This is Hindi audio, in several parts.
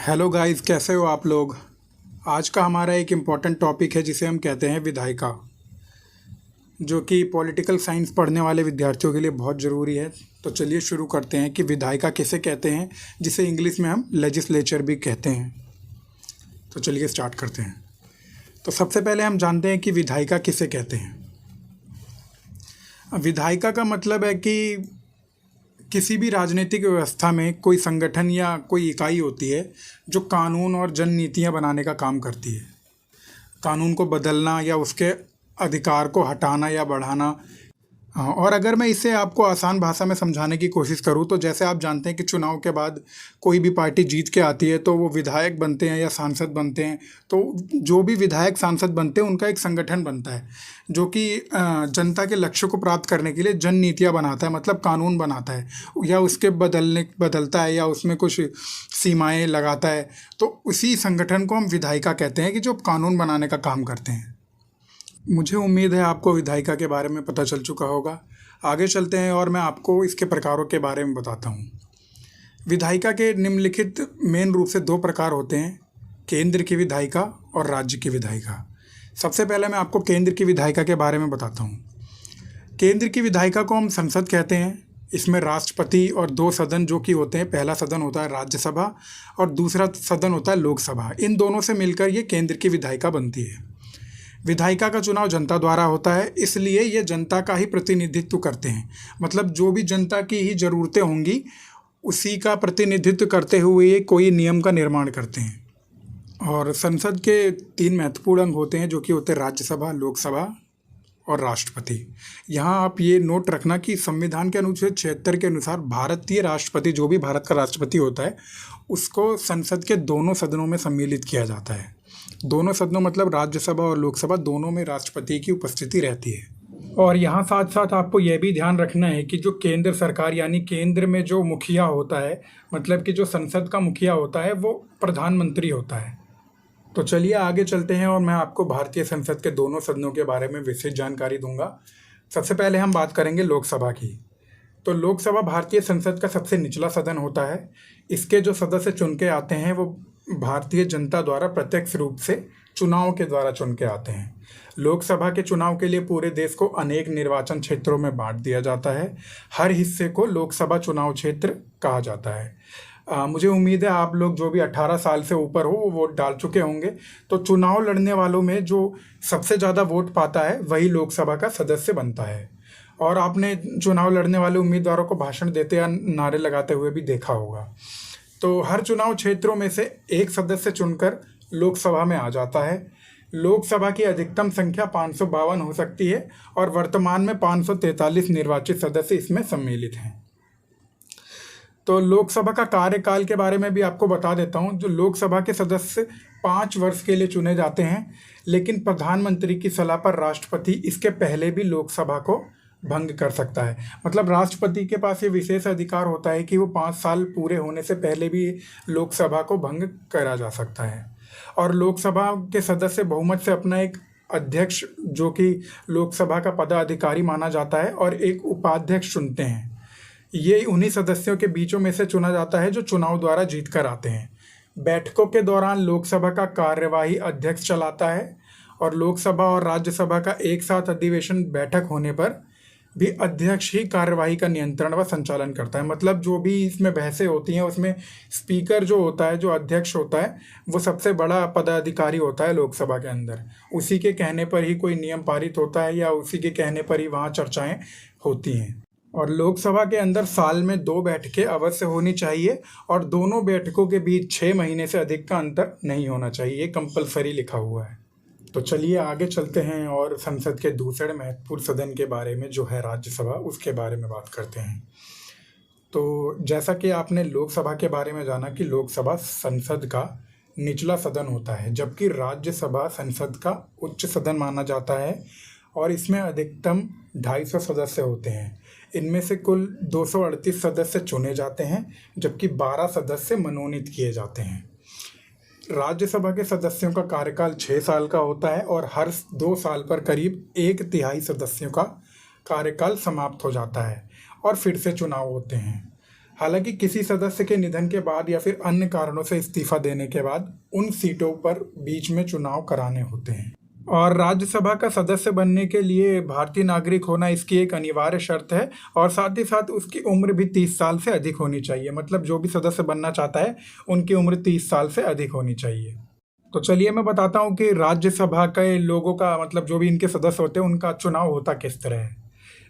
हेलो गाइस, कैसे हो आप लोग। आज का हमारा एक इम्पॉर्टेंट टॉपिक है जिसे हम कहते हैं विधायिका, जो कि पॉलिटिकल साइंस पढ़ने वाले विद्यार्थियों के लिए बहुत ज़रूरी है। तो चलिए शुरू करते हैं कि विधायिका किसे कहते हैं, जिसे इंग्लिश में हम लेजिस्लेचर भी कहते हैं। तो चलिए स्टार्ट करते हैं। तो सबसे पहले हम जानते हैं कि विधायिका किसे कहते हैं। विधायिका का मतलब है कि किसी भी राजनीतिक व्यवस्था में कोई संगठन या कोई इकाई होती है जो कानून और जननीतियाँ बनाने का काम करती है। कानून को बदलना या उसके अधिकार को हटाना या बढ़ाना। हाँ, और अगर मैं इसे आपको आसान भाषा में समझाने की कोशिश करूँ तो जैसे आप जानते हैं कि चुनाव के बाद कोई भी पार्टी जीत के आती है तो वो विधायक बनते हैं या सांसद बनते हैं। तो जो भी विधायक सांसद बनते हैं उनका एक संगठन बनता है जो कि जनता के लक्ष्य को प्राप्त करने के लिए जन नीतियाँ बनाता है, मतलब कानून बनाता है या उसके बदलता है या उसमें कुछ सीमाएँ लगाता है। तो उसी संगठन को हम विधायिका कहते हैं कि जो कानून बनाने का काम करते हैं। मुझे उम्मीद है आपको विधायिका के बारे में पता चल चुका होगा। आगे चलते हैं और मैं आपको इसके प्रकारों के बारे में बताता हूँ। विधायिका के निम्नलिखित मेन रूप से दो प्रकार होते हैं, केंद्र की विधायिका और राज्य की विधायिका। सबसे पहले मैं आपको केंद्र की विधायिका के बारे में बताता हूँ। केंद्र की विधायिका को हम संसद कहते हैं। इसमें राष्ट्रपति और दो सदन जो कि होते हैं, पहला सदन होता है राज्यसभा और दूसरा सदन होता है लोकसभा। इन दोनों से मिलकर ये केंद्र की विधायिका बनती है। विधायिका का चुनाव जनता द्वारा होता है, इसलिए ये जनता का ही प्रतिनिधित्व करते हैं। मतलब जो भी जनता की ही ज़रूरतें होंगी उसी का प्रतिनिधित्व करते हुए ये कोई नियम का निर्माण करते हैं। और संसद के तीन महत्वपूर्ण अंग होते हैं जो कि होते हैं राज्यसभा, लोकसभा और राष्ट्रपति। यहाँ आप ये नोट रखना कि संविधान के अनुच्छेद 76 के अनुसार भारतीय राष्ट्रपति, जो भी भारत का राष्ट्रपति होता है, उसको संसद के दोनों सदनों में सम्मिलित किया जाता है। दोनों सदनों मतलब राज्यसभा और लोकसभा, दोनों में राष्ट्रपति की उपस्थिति रहती है। और यहाँ साथ साथ आपको यह भी ध्यान रखना है कि जो केंद्र सरकार यानी केंद्र में जो मुखिया होता है, मतलब कि जो संसद का मुखिया होता है, वो प्रधानमंत्री होता है। तो चलिए आगे चलते हैं और मैं आपको भारतीय संसद के दोनों सदनों के बारे में विशेष जानकारी दूंगा। सबसे पहले हम बात करेंगे लोकसभा की। तो लोकसभा भारतीय संसद का सबसे निचला सदन होता है। इसके जो सदस्य चुन के आते हैं वो भारतीय जनता द्वारा प्रत्यक्ष रूप से चुनाव के द्वारा चुन के आते हैं। लोकसभा के चुनाव के लिए पूरे देश को अनेक निर्वाचन क्षेत्रों में बांट दिया जाता है। हर हिस्से को लोकसभा चुनाव क्षेत्र कहा जाता है। मुझे उम्मीद है आप लोग जो भी 18 साल से ऊपर हो वो वोट डाल चुके होंगे। तो चुनाव लड़ने वालों में जो सबसे ज़्यादा वोट पाता है वही लोकसभा का सदस्य बनता है। और आपने चुनाव लड़ने वाले उम्मीदवारों को भाषण देते या नारे लगाते हुए भी देखा होगा। तो हर चुनाव क्षेत्रों में से एक सदस्य चुनकर लोकसभा में आ जाता है। लोकसभा की अधिकतम संख्या 552 हो सकती है और वर्तमान में 543 निर्वाचित सदस्य इसमें सम्मिलित हैं। तो लोकसभा का कार्यकाल के बारे में भी आपको बता देता हूं। जो लोकसभा के सदस्य 5 वर्ष के लिए चुने जाते हैं, लेकिन प्रधानमंत्री की सलाह पर राष्ट्रपति इसके पहले भी लोकसभा को भंग कर सकता है। मतलब राष्ट्रपति के पास ये विशेष अधिकार होता है कि वो 5 साल पूरे होने से पहले भी लोकसभा को भंग करा जा सकता है। और लोकसभा के सदस्य बहुमत से अपना एक अध्यक्ष, जो कि लोकसभा का पदाधिकारी माना जाता है, और एक उपाध्यक्ष चुनते हैं। ये उन्हीं सदस्यों के बीचों में से चुना जाता है जो चुनाव द्वारा जीत कर आते हैं। बैठकों के दौरान लोकसभा का कार्यवाही अध्यक्ष चलाता है और लोकसभा और राज्यसभा का एक साथ अधिवेशन बैठक होने पर भी अध्यक्ष ही कार्यवाही का नियंत्रण व संचालन करता है। मतलब जो भी इसमें बहसें होती हैं उसमें स्पीकर जो होता है, जो अध्यक्ष होता है, वो सबसे बड़ा पदाधिकारी होता है लोकसभा के अंदर। उसी के कहने पर ही कोई नियम पारित होता है या उसी के कहने पर ही वहाँ चर्चाएं होती हैं। और लोकसभा के अंदर साल में 2 बैठकें अवश्य होनी चाहिए और दोनों बैठकों के बीच 6 महीने से अधिक का अंतर नहीं होना चाहिए। ये कंपलसरी लिखा हुआ है। तो चलिए आगे चलते हैं और संसद के दूसरे महत्वपूर्ण सदन के बारे में, जो है राज्यसभा, उसके बारे में बात करते हैं। तो जैसा कि आपने लोकसभा के बारे में जाना कि लोकसभा संसद का निचला सदन होता है, जबकि राज्यसभा संसद का उच्च सदन माना जाता है और इसमें अधिकतम 250 सदस्य होते हैं। इनमें से कुल 238 सदस्य चुने जाते हैं, जबकि 12 सदस्य मनोनीत किए जाते हैं। राज्यसभा के सदस्यों का कार्यकाल 6 साल का होता है और हर 2 साल पर करीब 1/3 सदस्यों का कार्यकाल समाप्त हो जाता है और फिर से चुनाव होते हैं। हालांकि किसी सदस्य के निधन के बाद या फिर अन्य कारणों से इस्तीफा देने के बाद उन सीटों पर बीच में चुनाव कराने होते हैं। और राज्यसभा का सदस्य बनने के लिए भारतीय नागरिक होना इसकी एक अनिवार्य शर्त है, और साथ ही साथ उसकी उम्र भी 30 साल से अधिक होनी चाहिए। मतलब जो भी सदस्य बनना चाहता है उनकी उम्र 30 साल से अधिक होनी चाहिए। तो चलिए मैं बताता हूँ कि राज्यसभा के लोगों का, मतलब जो भी इनके सदस्य होते हैं, उनका चुनाव होता किस तरह है।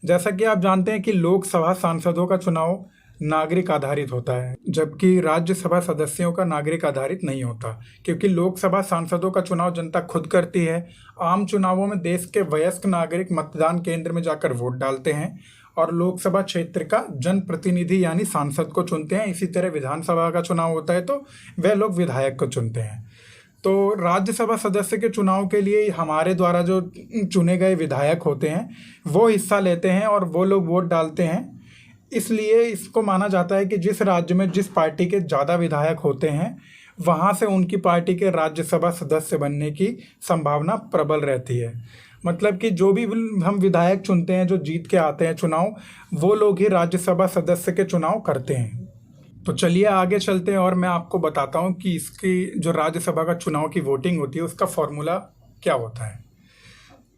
जैसा कि आप जानते हैं कि लोकसभा सांसदों का चुनाव नागरिक आधारित होता है, जबकि राज्यसभा सदस्यों का नागरिक आधारित नहीं होता, क्योंकि लोकसभा सांसदों का चुनाव जनता खुद करती है। आम चुनावों में देश के वयस्क नागरिक मतदान केंद्र में जाकर वोट डालते हैं और लोकसभा क्षेत्र का जनप्रतिनिधि यानी सांसद को चुनते हैं। इसी तरह विधानसभा का चुनाव होता है तो वह लोग विधायक को चुनते हैं। तो राज्यसभा सदस्य के चुनाव के लिए हमारे द्वारा जो चुने गए विधायक होते हैं वो हिस्सा लेते हैं और वो लोग वोट डालते हैं। इसलिए इसको माना जाता है कि जिस राज्य में जिस पार्टी के ज़्यादा विधायक होते हैं वहाँ से उनकी पार्टी के राज्यसभा सदस्य बनने की संभावना प्रबल रहती है। मतलब कि जो भी हम विधायक चुनते हैं जो जीत के आते हैं चुनाव, वो लोग ही राज्यसभा सदस्य के चुनाव करते हैं। तो चलिए आगे चलते हैं और मैं आपको बताता हूँ कि इसकी जो राज्यसभा का चुनाव की वोटिंग होती है उसका फॉर्मूला क्या होता है।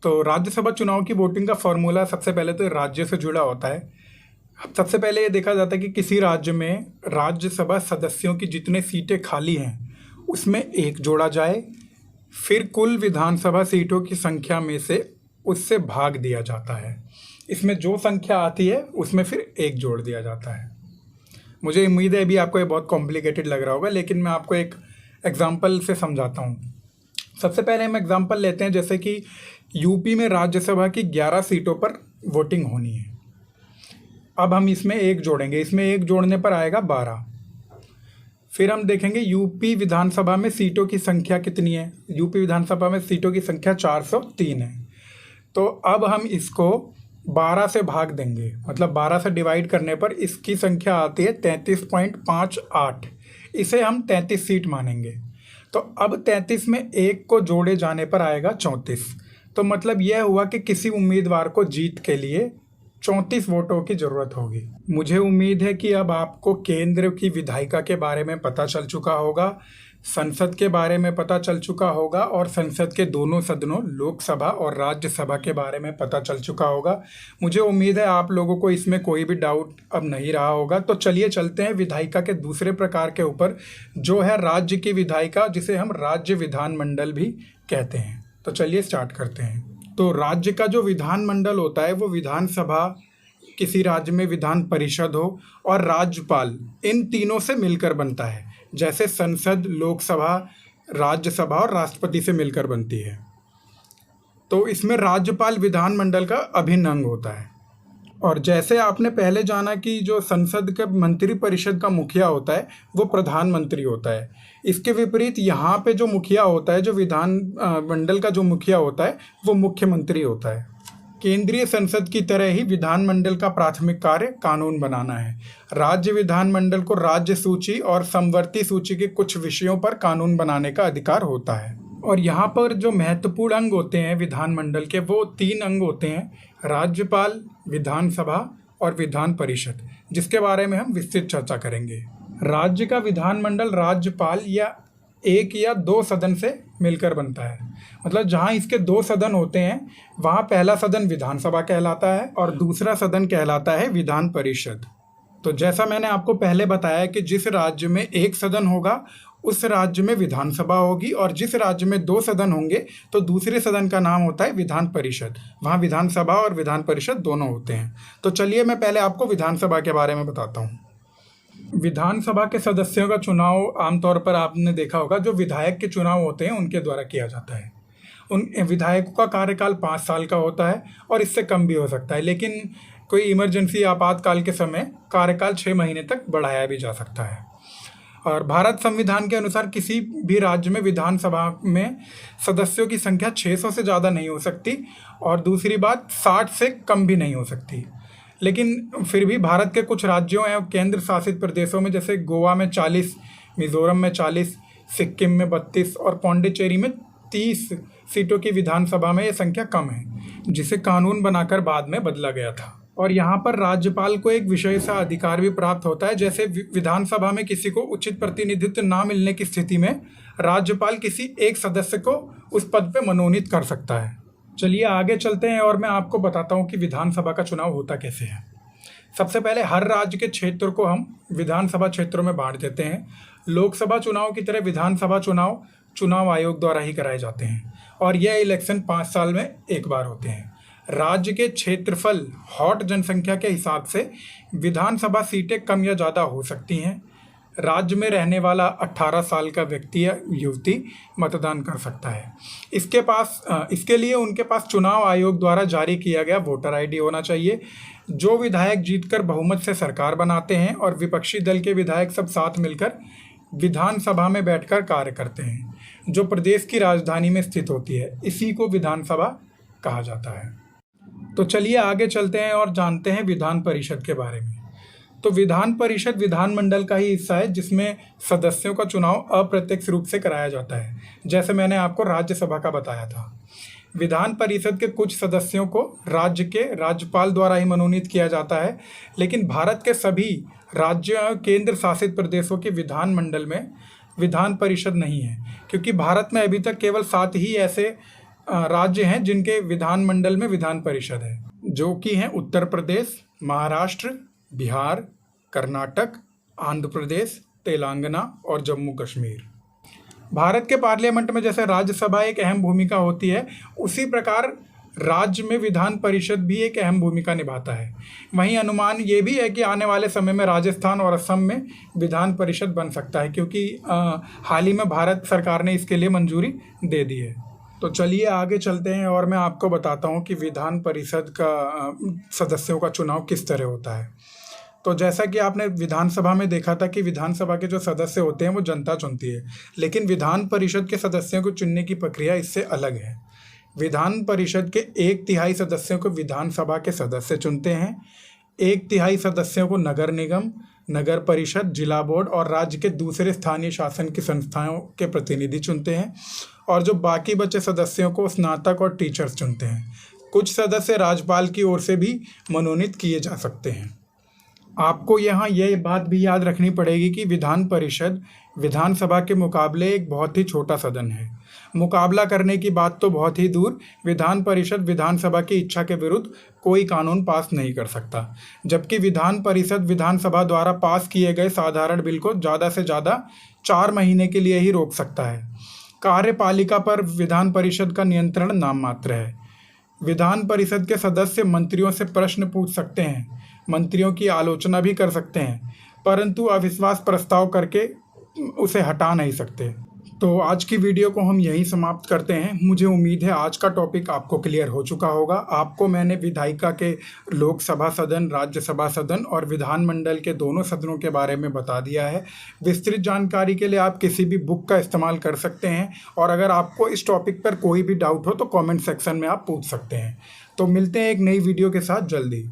तो राज्यसभा चुनाव की वोटिंग का फॉर्मूला सबसे पहले तो राज्य से जुड़ा होता है। सबसे पहले ये देखा जाता है कि किसी राज्य में राज्यसभा सदस्यों की जितने सीटें खाली हैं उसमें एक जोड़ा जाए, फिर कुल विधानसभा सीटों की संख्या में से उससे भाग दिया जाता है। इसमें जो संख्या आती है उसमें फिर एक जोड़ दिया जाता है। मुझे उम्मीद है अभी आपको ये बहुत कॉम्प्लिकेटेड लग रहा होगा, लेकिन मैं आपको एक एग्जाम्पल से समझाता हूँ। सबसे पहले हम एग्जाम्पल लेते हैं, जैसे कि यूपी में राज्यसभा की 11 सीटों पर वोटिंग होनी है। अब हम इसमें एक जोड़ेंगे, इसमें एक जोड़ने पर आएगा 12। फिर हम देखेंगे यूपी विधानसभा में सीटों की संख्या कितनी है। यूपी विधानसभा में सीटों की संख्या 403 है। तो अब हम इसको 12 से भाग देंगे, मतलब 12 से डिवाइड करने पर इसकी संख्या आती है 33.58। इसे हम 33 सीट मानेंगे। तो अब 33 में एक को जोड़े जाने पर आएगा 34। तो मतलब यह हुआ कि किसी उम्मीदवार को जीत के लिए 34 वोटों की ज़रूरत होगी। मुझे उम्मीद है कि अब आपको केंद्र की विधायिका के बारे में पता चल चुका होगा, संसद के बारे में पता चल चुका होगा और संसद के दोनों सदनों लोकसभा और राज्यसभा के बारे में पता चल चुका होगा। मुझे उम्मीद है आप लोगों को इसमें कोई भी डाउट अब नहीं रहा होगा। तो चलिए चलते हैं विधायिका के दूसरे प्रकार के ऊपर, जो है राज्य की विधायिका, जिसे हम राज्य विधानमंडल भी कहते हैं। तो चलिए स्टार्ट करते हैं। तो राज्य का जो विधानमंडल होता है वो विधानसभा, किसी राज्य में विधान परिषद हो और राज्यपाल, इन तीनों से मिलकर बनता है। जैसे संसद, लोकसभा, राज्यसभा और राष्ट्रपति से मिलकर बनती है। तो इसमें राज्यपाल विधानमंडल का अभिन्न अंग होता है। और जैसे आपने पहले जाना कि जो संसद के मंत्रिपरिषद का मुखिया होता है वो प्रधानमंत्री होता है, इसके विपरीत यहाँ पे जो मुखिया होता है, जो विधान मंडल का जो मुखिया होता है वो मुख्यमंत्री होता है। केंद्रीय संसद की तरह ही विधानमंडल का प्राथमिक कार्य कानून बनाना है। राज्य विधानमंडल को राज्य सूची और समवर्ती सूची के कुछ विषयों पर कानून बनाने का अधिकार होता है। और यहाँ पर जो महत्वपूर्ण अंग होते हैं विधानमंडल के, वो 3 अंग होते हैं: राज्यपाल, विधानसभा और विधान परिषद, जिसके बारे में हम विस्तृत चर्चा करेंगे। राज्य का विधानमंडल राज्यपाल या 1 या 2 सदन से मिलकर बनता है। मतलब जहाँ इसके 2 सदन होते हैं वहाँ पहला सदन विधानसभा कहलाता है और दूसरा सदन कहलाता है विधान परिषद। तो जैसा मैंने आपको पहले बताया कि जिस राज्य में 1 सदन होगा उस राज्य में विधानसभा होगी, और जिस राज्य में 2 सदन होंगे तो दूसरे सदन का नाम होता है विधान परिषद। वहाँ विधानसभा और विधान परिषद दोनों होते हैं। तो चलिए मैं पहले आपको विधानसभा के बारे में बताता हूँ। विधानसभा के सदस्यों का चुनाव आमतौर पर आपने देखा होगा जो विधायक के चुनाव होते हैं उनके द्वारा किया जाता है। उन विधायकों का कार्यकाल 5 साल का होता है और इससे कम भी हो सकता है, लेकिन कोई इमरजेंसी आपातकाल के समय कार्यकाल 6 महीने तक बढ़ाया भी जा सकता है। और भारत संविधान के अनुसार किसी भी राज्य में विधानसभा में सदस्यों की संख्या 600 से ज़्यादा नहीं हो सकती, और दूसरी बात 60 से कम भी नहीं हो सकती। लेकिन फिर भी भारत के कुछ राज्यों एवं केंद्र शासित प्रदेशों में, जैसे गोवा में 40, मिजोरम में 40, सिक्किम में 32 और पौंडीचेरी में 30 सीटों की विधानसभा में ये संख्या कम है, जिसे कानून बनाकर बाद में बदला गया था। और यहाँ पर राज्यपाल को एक विशेष अधिकार भी प्राप्त होता है। जैसे विधानसभा में किसी को उचित प्रतिनिधित्व ना मिलने की स्थिति में राज्यपाल किसी एक सदस्य को उस पद पे मनोनीत कर सकता है। चलिए आगे चलते हैं और मैं आपको बताता हूँ कि विधानसभा का चुनाव होता कैसे है। सबसे पहले हर राज्य के क्षेत्र को हम विधानसभा क्षेत्रों में बांट देते हैं। लोकसभा चुनाव की तरह विधानसभा चुनाव आयोग द्वारा ही कराए जाते हैं और यह इलेक्शन 5 साल में एक बार होते हैं। राज्य के क्षेत्रफल हॉट जनसंख्या के हिसाब से विधानसभा सीटें कम या ज़्यादा हो सकती हैं। राज्य में रहने वाला 18 साल का व्यक्ति या युवती मतदान कर सकता है। इसके लिए उनके पास चुनाव आयोग द्वारा जारी किया गया वोटर आईडी होना चाहिए। जो विधायक जीतकर बहुमत से सरकार बनाते हैं और विपक्षी दल के विधायक सब साथ मिलकर विधानसभा में बैठकर कार्य करते हैं, जो प्रदेश की राजधानी में स्थित होती है, इसी को विधानसभा कहा जाता है। तो चलिए आगे चलते हैं और जानते हैं विधान परिषद के बारे में। तो विधान परिषद विधानमंडल का ही हिस्सा है जिसमें सदस्यों का चुनाव अप्रत्यक्ष रूप से कराया जाता है, जैसे मैंने आपको राज्यसभा का बताया था। विधान परिषद के कुछ सदस्यों को राज्य के राज्यपाल द्वारा ही मनोनीत किया जाता है, लेकिन भारत के सभी राज्य और केंद्र शासित प्रदेशों के विधानमंडल में विधान परिषद नहीं है, क्योंकि भारत में अभी तक केवल 7 ही ऐसे राज्य हैं जिनके विधानमंडल में विधान परिषद है, जो कि हैं उत्तर प्रदेश, महाराष्ट्र, बिहार, कर्नाटक, आंध्र प्रदेश, तेलंगाना और जम्मू कश्मीर। भारत के पार्लियामेंट में जैसे राज्यसभा एक अहम भूमिका होती है, उसी प्रकार राज्य में विधान परिषद भी एक अहम भूमिका निभाता है। वहीं अनुमान ये भी है कि आने वाले समय में राजस्थान और असम में विधान परिषद बन सकता है, क्योंकि हाल ही में भारत सरकार ने इसके लिए मंजूरी दे दी है। तो चलिए आगे चलते हैं और मैं आपको बताता हूँ कि विधान परिषद का सदस्यों का चुनाव किस तरह होता है। तो जैसा कि आपने विधानसभा में देखा था कि विधानसभा के जो सदस्य होते हैं वो जनता चुनती है, लेकिन विधान परिषद के सदस्यों को चुनने की प्रक्रिया इससे अलग है। विधान परिषद के 1/3 सदस्यों को विधानसभा के सदस्य चुनते हैं, 1/3 सदस्यों को नगर निगम, नगर परिषद, जिला बोर्ड और राज्य के दूसरे स्थानीय शासन की संस्थाओं के प्रतिनिधि चुनते हैं, और जो बाकी बचे सदस्यों को स्नातक और टीचर्स चुनते हैं। कुछ सदस्य राज्यपाल की ओर से भी मनोनीत किए जा सकते हैं। आपको यहाँ ये बात भी याद रखनी पड़ेगी कि विधान परिषद विधानसभा के मुकाबले एक बहुत ही छोटा सदन है। मुकाबला करने की बात तो बहुत ही दूर, विधान परिषद विधानसभा की इच्छा के विरुद्ध कोई कानून पास नहीं कर सकता, जबकि विधान परिषद विधानसभा द्वारा पास किए गए साधारण बिल को ज़्यादा से ज़्यादा 4 महीने के लिए ही रोक सकता है। कार्यपालिका पर विधान परिषद का नियंत्रण नाम मात्र है। विधान परिषद के सदस्य मंत्रियों से प्रश्न पूछ सकते हैं, मंत्रियों की आलोचना भी कर सकते हैं, परंतु अविश्वास प्रस्ताव करके उसे हटा नहीं सकते। तो आज की वीडियो को हम यहीं समाप्त करते हैं। मुझे उम्मीद है आज का टॉपिक आपको क्लियर हो चुका होगा। आपको मैंने विधायिका के लोकसभा सदन, राज्यसभा सदन और विधानमंडल के दोनों सदनों के बारे में बता दिया है। विस्तृत जानकारी के लिए आप किसी भी बुक का इस्तेमाल कर सकते हैं, और अगर आपको इस टॉपिक पर कोई भी डाउट हो तो कमेंट सेक्शन में आप पूछ सकते हैं। तो मिलते हैं एक नई वीडियो के साथ जल्दी।